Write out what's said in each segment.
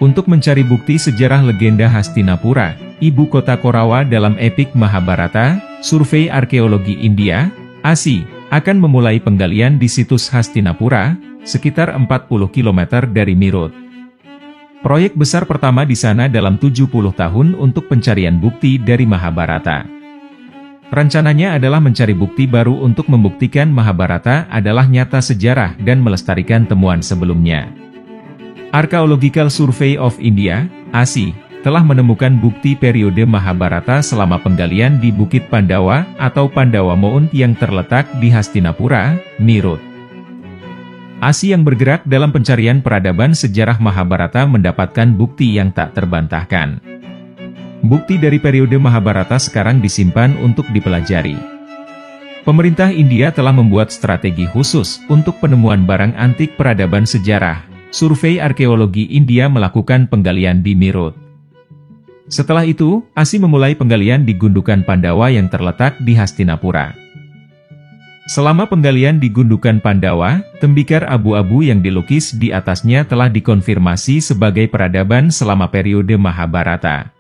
Untuk mencari bukti sejarah legenda Hastinapura, ibu kota Korawa dalam epik Mahabharata, Survei Arkeologi India, ASI, akan memulai penggalian di situs Hastinapura, sekitar 40 km dari Meerut. Proyek besar pertama di sana dalam 70 tahun untuk pencarian bukti dari Mahabharata. Rencananya adalah mencari bukti baru untuk membuktikan Mahabharata adalah nyata sejarah dan melestarikan temuan sebelumnya. Archaeological Survey of India, ASI, telah menemukan bukti periode Mahabharata selama penggalian di Bukit Pandawa atau Pandawa Mound yang terletak di Hastinapura, Meerut. ASI yang bergerak dalam pencarian peradaban sejarah Mahabharata mendapatkan bukti yang tak terbantahkan. Bukti dari periode Mahabharata sekarang disimpan untuk dipelajari. Pemerintah India telah membuat strategi khusus untuk penemuan barang antik peradaban sejarah. Survei Arkeologi India melakukan penggalian di Meerut. Setelah itu, ASI memulai penggalian di Gundukan Pandawa yang terletak di Hastinapura. Selama penggalian di Gundukan Pandawa, tembikar abu-abu yang dilukis di atasnya telah dikonfirmasi sebagai peradaban selama periode Mahabharata.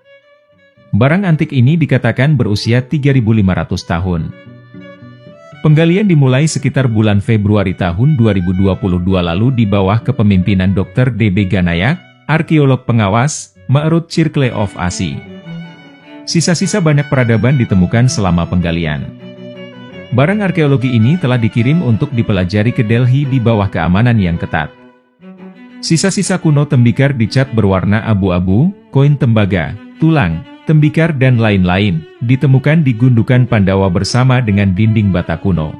Barang antik ini dikatakan berusia 3.500 tahun. Penggalian dimulai sekitar bulan Februari tahun 2022 lalu di bawah kepemimpinan Dr. D.B. Ganayak, arkeolog pengawas, Meerut Circle of ASI. Sisa-sisa banyak peradaban ditemukan selama penggalian. Barang arkeologi ini telah dikirim untuk dipelajari ke Delhi di bawah keamanan yang ketat. Sisa-sisa kuno tembikar dicat berwarna abu-abu, koin tembaga, tulang, tembikar dan lain-lain, ditemukan di Gundukan Pandawa bersama dengan dinding bata kuno.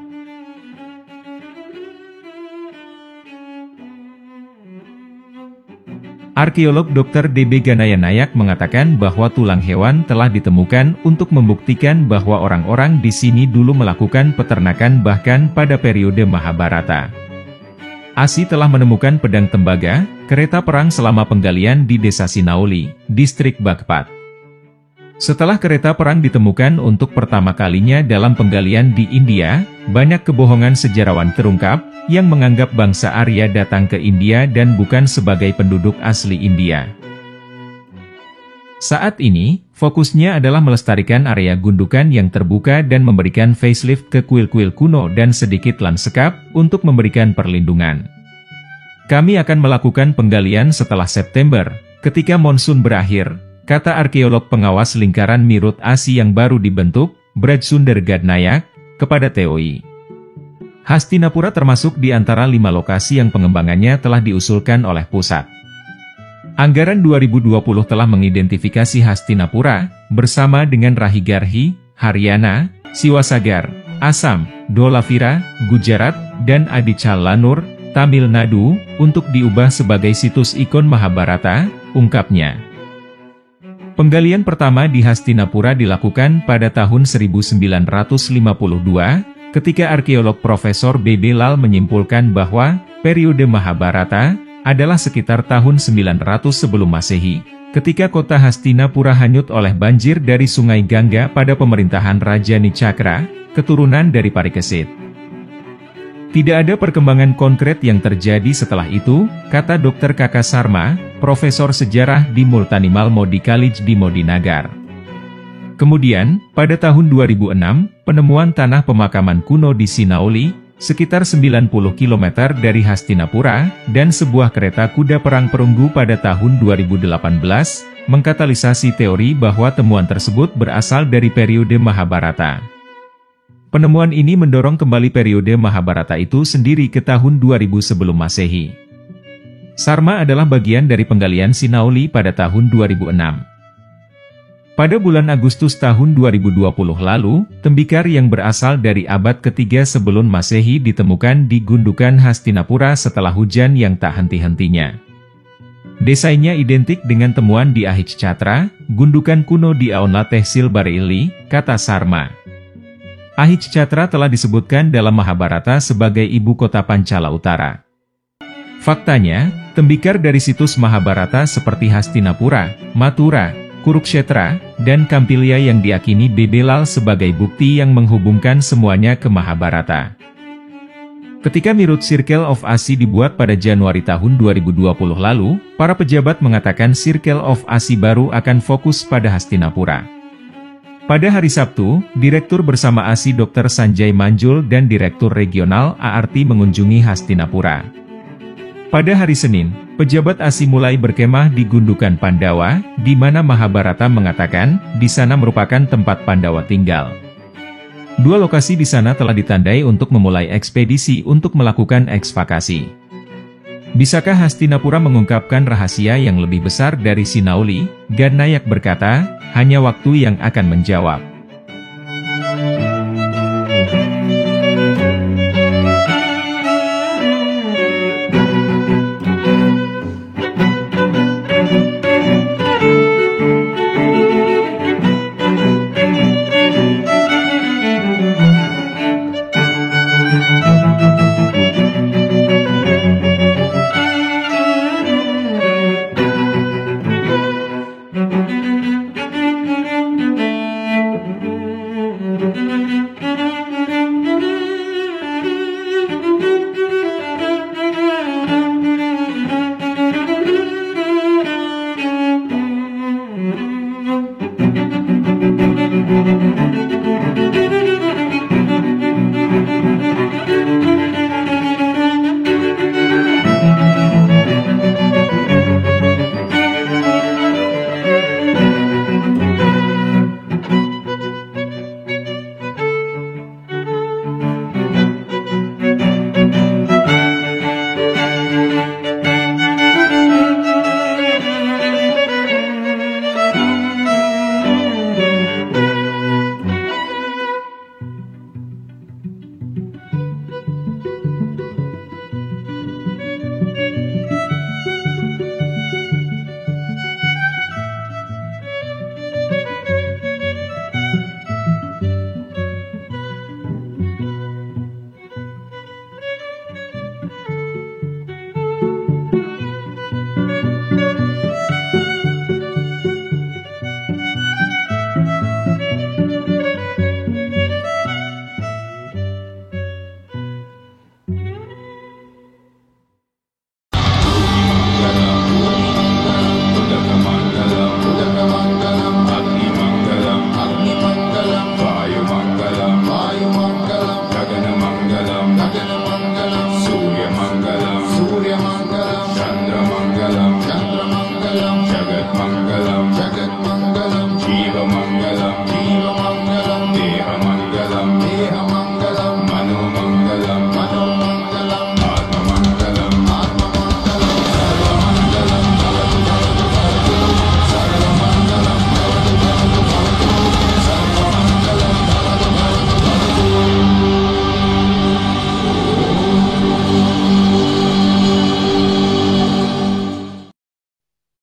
Arkeolog Dr. D.B. Ganayak mengatakan bahwa tulang hewan telah ditemukan untuk membuktikan bahwa orang-orang di sini dulu melakukan peternakan bahkan pada periode Mahabharata. ASI telah menemukan pedang tembaga, kereta perang selama penggalian di Desa Sinauli, distrik Bagpat. Setelah kereta perang ditemukan untuk pertama kalinya dalam penggalian di India, banyak kebohongan sejarawan terungkap, yang menganggap bangsa Arya datang ke India dan bukan sebagai penduduk asli India. Saat ini, fokusnya adalah melestarikan area gundukan yang terbuka dan memberikan facelift ke kuil-kuil kuno dan sedikit lanskap, untuk memberikan perlindungan. Kami akan melakukan penggalian setelah September, ketika monsun berakhir, kata arkeolog pengawas lingkaran Meerut ASI yang baru dibentuk, Braj Sunder Gadnayak, kepada TOI. Hastinapura termasuk di antara 5 lokasi yang pengembangannya telah diusulkan oleh pusat. Anggaran 2020 telah mengidentifikasi Hastinapura, bersama dengan Rahigarhi, Haryana, Siwasagar, Assam, Dholavira, Gujarat, dan Adichalanur, Tamil Nadu, untuk diubah sebagai situs ikon Mahabharata, ungkapnya. Penggalian pertama di Hastinapura dilakukan pada tahun 1952, ketika arkeolog Profesor B.B. Lal menyimpulkan bahwa periode Mahabharata adalah sekitar tahun 900 sebelum Masehi, ketika kota Hastinapura hanyut oleh banjir dari Sungai Gangga pada pemerintahan Raja Nicakra, keturunan dari Parikesit. Tidak ada perkembangan konkret yang terjadi setelah itu, kata Dr. Kaka Sarma, Profesor Sejarah di Multanimal Modi College di Modinagar. Kemudian, pada tahun 2006, penemuan tanah pemakaman kuno di Sinauli, sekitar 90 km dari Hastinapura, dan sebuah kereta kuda perang perunggu pada tahun 2018, mengkatalisasi teori bahwa temuan tersebut berasal dari periode Mahabharata. Penemuan ini mendorong kembali periode Mahabharata itu sendiri ke tahun 2000 sebelum Masehi. Sarma adalah bagian dari penggalian Sinauli pada tahun 2006. Pada bulan Agustus tahun 2020 lalu, tembikar yang berasal dari abad ketiga sebelum Masehi ditemukan di Gundukan Hastinapura setelah hujan yang tak henti-hentinya. Desainnya identik dengan temuan di Ahijcatra, gundukan kuno di Aonla Tehsil Bareilly, kata Sarma. Ahijcatra telah disebutkan dalam Mahabharata sebagai ibu kota Pancala Utara. Faktanya, tembikar dari situs Mahabharata seperti Hastinapura, Mathura, Kurukshetra, dan Kampilya yang diakini B.B. Lal sebagai bukti yang menghubungkan semuanya ke Mahabharata. Ketika Mirut Circle of Asi dibuat pada Januari tahun 2020 lalu, para pejabat mengatakan Circle of Asi baru akan fokus pada Hastinapura. Pada hari Sabtu, Direktur bersama ASI Dr. Sanjay Manjul dan Direktur Regional ART mengunjungi Hastinapura. Pada hari Senin, pejabat ASI mulai berkemah di Gundukan Pandawa, di mana Mahabharata mengatakan, di sana merupakan tempat Pandawa tinggal. Dua lokasi di sana telah ditandai untuk memulai ekspedisi untuk melakukan ekskavasi. Bisakah Hastinapura mengungkapkan rahasia yang lebih besar dari Sinauli? Gadnayak berkata, hanya waktu yang akan menjawab.